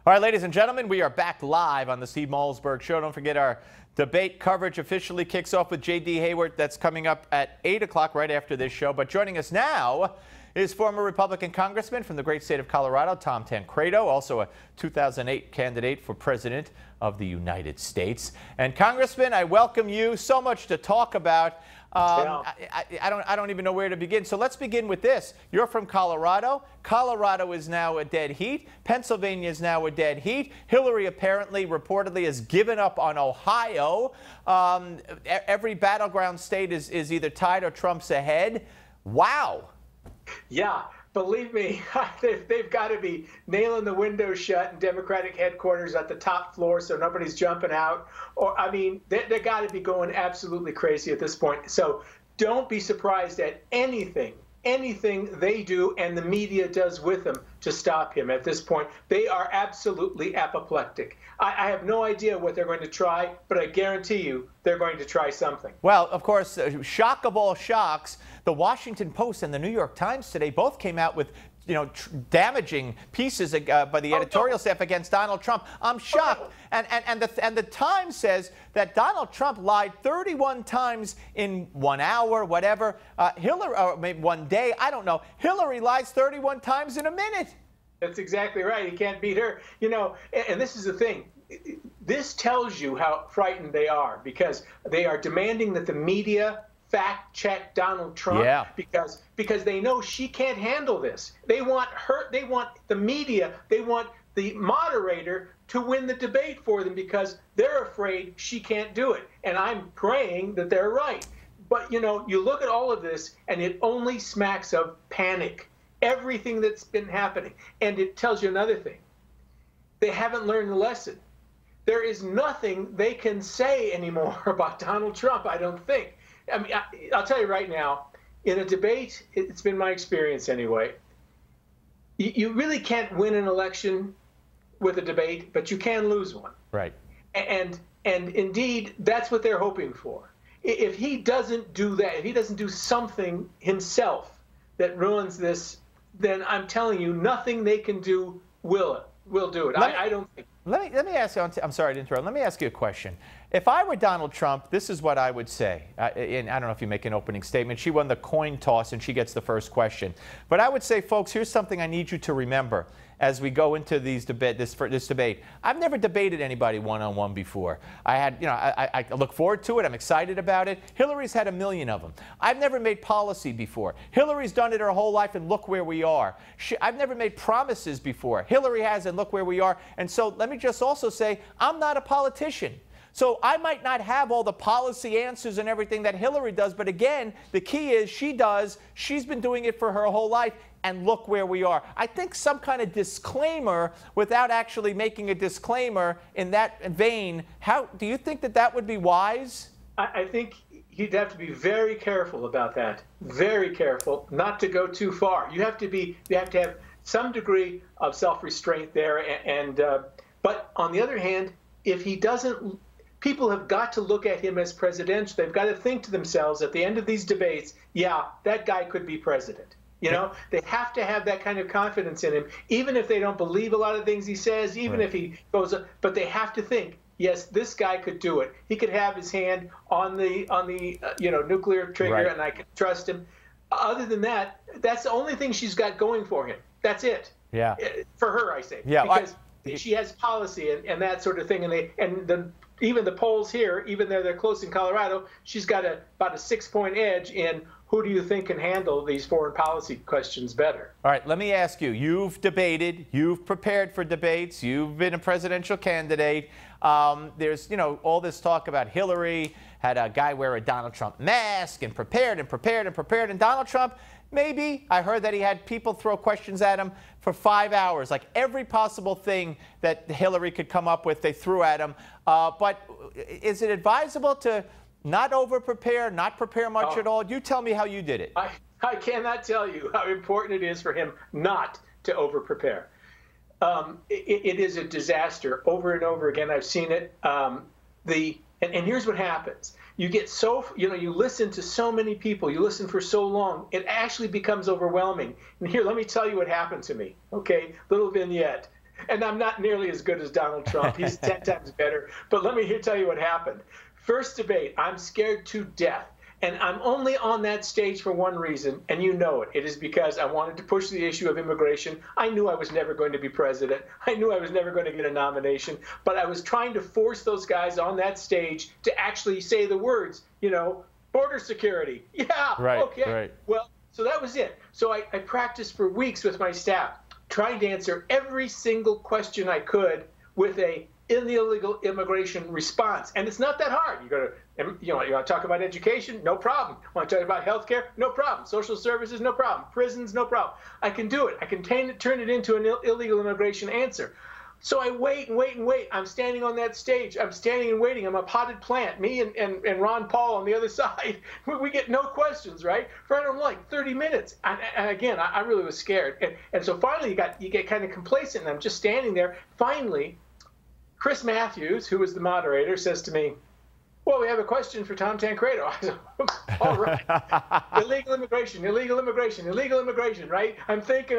All right, ladies and gentlemen, we are back live on the Steve Malzberg Show. Don't forget our debate coverage officially kicks off with J.D. Hayward. That's coming up at 8 o'clock right after this show. But joining us now is former Republican Congressman from the great state of Colorado, Tom Tancredo, also a 2008 candidate for President of the United States. And Congressman, I welcome you. So much to talk about. I don't even know where to begin. So let's begin with this. You're from Colorado. Colorado is now a dead heat. Pennsylvania is now a dead heat. Hillary apparently, reportedly, has given up on Ohio. Every battleground state is either tied or Trump's ahead. Wow. Yeah, believe me, they've got to be nailing the windows shut in Democratic headquarters at the top floor so nobody's jumping out. Or, I mean, they got to be going absolutely crazy at this point. So don't be surprised at anything they do and the media does with them to stop him at this point. They are absolutely apoplectic. I have no idea what they're going to try, but I guarantee you they're going to try something. Well, of course, shock of all shocks, the Washington Post and the New York Times today both came out with damaging pieces by the editorial staff against Donald Trump. I'm shocked. And the Times says that Donald Trump lied 31 times in 1 hour, whatever. Hillary, or maybe 1 day, I don't know. Hillary lies 31 times in a minute. That's exactly right. He can't beat her. And this is the thing. This tells you how frightened they are, because they are demanding that the media fact check Donald Trump, because they know she can't handle this. They want the media, they want the moderator to win the debate for them because they're afraid she can't do it. And I'm praying that they're right. But you look at all of this and it only smacks of panic. Everything that's been happening. And it tells you another thing. They haven't learned the lesson. There is nothing they can say anymore about Donald Trump, I don't think. I mean, I'll tell you right now, in a debate, it's been my experience anyway, you really can't win an election with a debate, but you can lose one. Right. And indeed, that's what they're hoping for. If he doesn't do that, if he doesn't do something himself that ruins this, then I'm telling you, nothing they can do will do it. I don't think. Let me ask you, I'm sorry to interrupt. Let me ask you a question. If I were Donald Trump, this is what I would say. And I don't know if you make an opening statement. She won the coin toss and she gets the first question. But I would say, folks, here's something I need you to remember as we go into this debate. I've never debated anybody one-on-one before. I look forward to it. I'm excited about it. Hillary's had a million of them. I've never made policy before. Hillary's done it her whole life, and look where we are. I've never made promises before. Hillary has, and look where we are. And so let me just also say, I'm not a politician. So I might not have all the policy answers and everything that Hillary does, but again, the key is she does. She's been doing it for her whole life, and look where we are. I think some kind of disclaimer without actually making a disclaimer in that vein, how do you think that would be wise? I think you'd have to be very careful about that. Very careful not to go too far. You have to have some degree of self-restraint there, but on the other hand, if he doesn't, people have got to look at him as presidential. They've got to think to themselves at the end of these debates, yeah, that guy could be president. They have to have that kind of confidence in him, even if they don't believe a lot of things he says, even if he goes, but they have to think, yes, this guy could do it. He could have his hand on the nuclear trigger, and I can trust him. Other than that, that's the only thing she's got going for him. That's it. Yeah. For her, I say. Yeah. Because she has policy and that sort of thing, even the polls here, even though they're close in Colorado, she's got about a 6-point edge in who do you think can handle these foreign policy questions better. All right, let me ask you. You've debated. You've prepared for debates. You've been a presidential candidate. There's, all this talk about Hillary had a guy wear a Donald Trump mask and prepared. And Donald Trump, maybe, I heard that he had people throw questions at him for 5 hours. Like every possible thing that Hillary could come up with, they threw at him. But is it advisable to not over-prepare, not prepare much at all? You tell me how you did it. I cannot tell you how important it is for him not to over-prepare. It is a disaster over and over again. I've seen it. And here's what happens. You get you listen to so many people, you listen for so long, it actually becomes overwhelming. And here, let me tell you what happened to me. Okay, little vignette. And I'm not nearly as good as Donald Trump. He's 10 times better. But let me tell you what happened. First debate, I'm scared to death. And I'm only on that stage for one reason, and you know it. It is because I wanted to push the issue of immigration. I knew I was never going to be president. I knew I was never going to get a nomination. But I was trying to force those guys on that stage to actually say the words, border security. Yeah, right, okay. Right. Well, so that was it. So I practiced for weeks with my staff, trying to answer every single question I could with a illegal immigration response. And it's not that hard. You want to talk about education? No problem. Want to talk about healthcare? No problem. Social services? No problem. Prisons? No problem. I can do it. I can turn it into an illegal immigration answer. So I wait and wait and wait. I'm standing on that stage. I'm standing and waiting. I'm a potted plant. Me and Ron Paul on the other side. We get no questions, right? For I don't know, like 30 minutes. And again, I really was scared. And so finally you get kind of complacent, and I'm just standing there. Finally, Chris Matthews, who was the moderator, says to me, well, we have a question for Tom Tancredo. I said, all right. Illegal immigration, illegal immigration, illegal immigration, right? I'm thinking.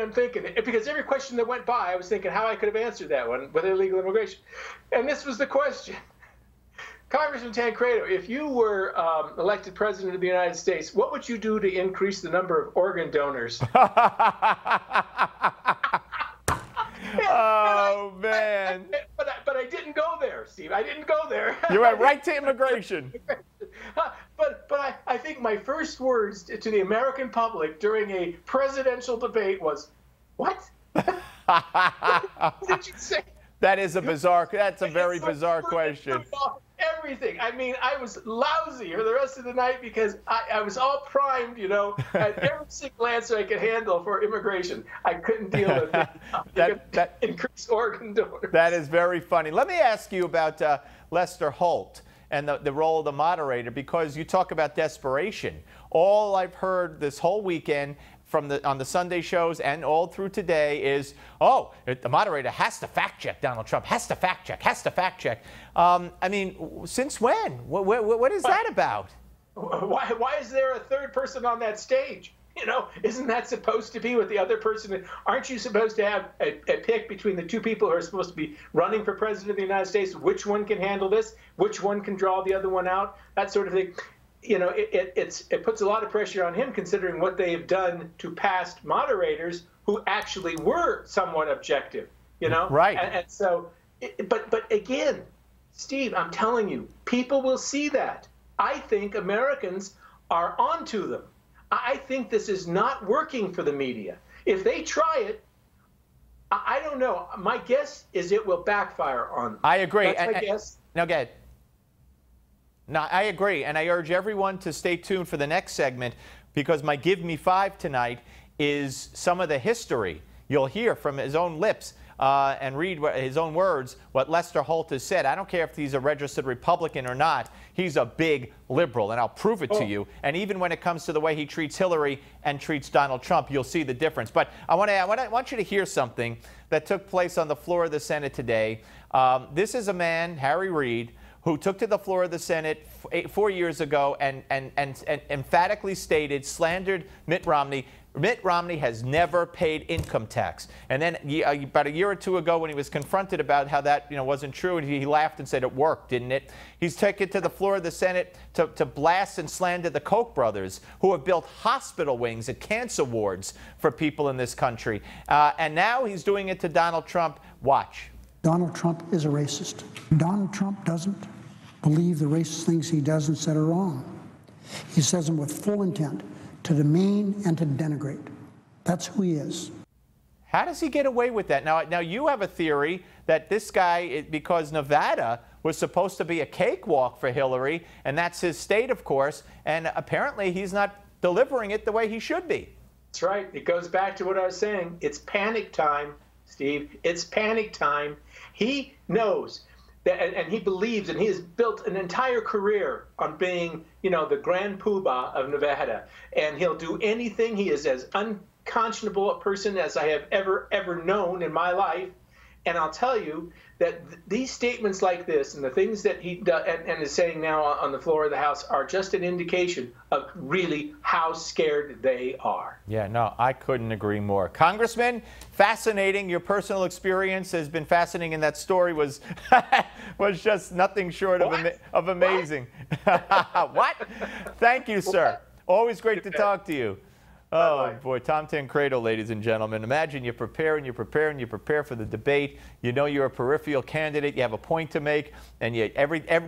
Because every question that went by, I was thinking how I could have answered that one with illegal immigration. And this was the question. Congressman Tancredo, if you were elected president of the United States, what would you do to increase the number of organ donors? Oh, man. But I didn't go there, Steve. I didn't go there. You went right to immigration. But I think my first words to the American public during a presidential debate was, what? What did you say? That's a very bizarre question. Everything. I mean, I was lousy for the rest of the night because I was all primed, at every single answer I could handle for immigration. I couldn't deal with it. Increase organ donors. That is very funny. Let me ask you about Lester Holt and the role of the moderator, because you talk about desperation. All I've heard this whole weekend on the Sunday shows and all through today is, the moderator has to fact check Donald Trump, has to fact check. I mean, since when? What is that about? Why is there a third person on that stage? Isn't that supposed to be with the other person? Aren't you supposed to have a pick between the two people who are supposed to be running for president of the United States? Which one can handle this? Which one can draw the other one out? That sort of thing. It puts a lot of pressure on him, considering what they have done to past moderators who actually were somewhat objective, Right. And so, but again, Steve, I'm telling you, people will see that. I think Americans are onto them. I think this is not working for the media. If they try it, I don't know. My guess is it will backfire on them. I agree. That's my guess. Now, go ahead. No, I agree, and I urge everyone to stay tuned for the next segment, because my Give Me 5 tonight is some of the history you'll hear from his own lips and read his own words, what Lester Holt has said. I don't care if he's a registered Republican or not. He's a big liberal, and I'll prove it to you. And even when it comes to the way he treats Hillary and treats Donald Trump, you'll see the difference. But I want you to hear something that took place on the floor of the Senate today. This is a man, Harry Reid, who took to the floor of the Senate 4 years ago and emphatically stated, slandered Mitt Romney. Mitt Romney has never paid income tax. And then about a year or two ago, when he was confronted about how that wasn't true, and he laughed and said it worked, didn't it? He's taken to the floor of the Senate to blast and slander the Koch brothers, who have built hospital wings and cancer wards for people in this country. And now he's doing it to Donald Trump. Watch. Donald Trump is a racist. Donald Trump doesn't believe the racist things he does and said are wrong. He says them with full intent to demean and to denigrate. That's who he is. How does he get away with that? Now you have a theory that this guy, because Nevada was supposed to be a cakewalk for Hillary, and that's his state, of course, and apparently he's not delivering it the way he should be. That's right. It goes back to what I was saying. It's panic time, Steve. It's panic time. He knows that, and he believes, and he has built an entire career on being, the grand poobah of Nevada. And he'll do anything. He is as unconscionable a person as I have ever known in my life. And I'll tell you that these statements like this and the things that he does and is saying now on the floor of the House are just an indication of really how scared they are. Yeah, no, I couldn't agree more. Congressman, fascinating. Your personal experience has been fascinating, and that story was was just nothing short of amazing. What? Thank you, sir. Always great to talk to you. Oh, boy, Tom Tancredo, ladies and gentlemen. Imagine you prepare and you prepare and you prepare for the debate. You know you're a peripheral candidate. You have a point to make. And you,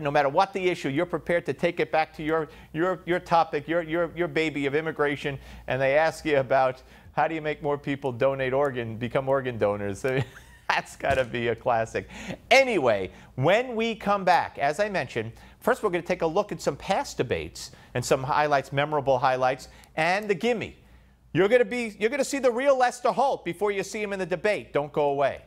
no matter what the issue, you're prepared to take it back to your topic, your baby of immigration. And they ask you about how do you make more people become organ donors. That's got to be a classic. Anyway, when we come back, as I mentioned, first we're going to take a look at some past debates and some highlights, memorable highlights, and the gimme. You're going to see the real Lester Holt before you see him in the debate. Don't go away.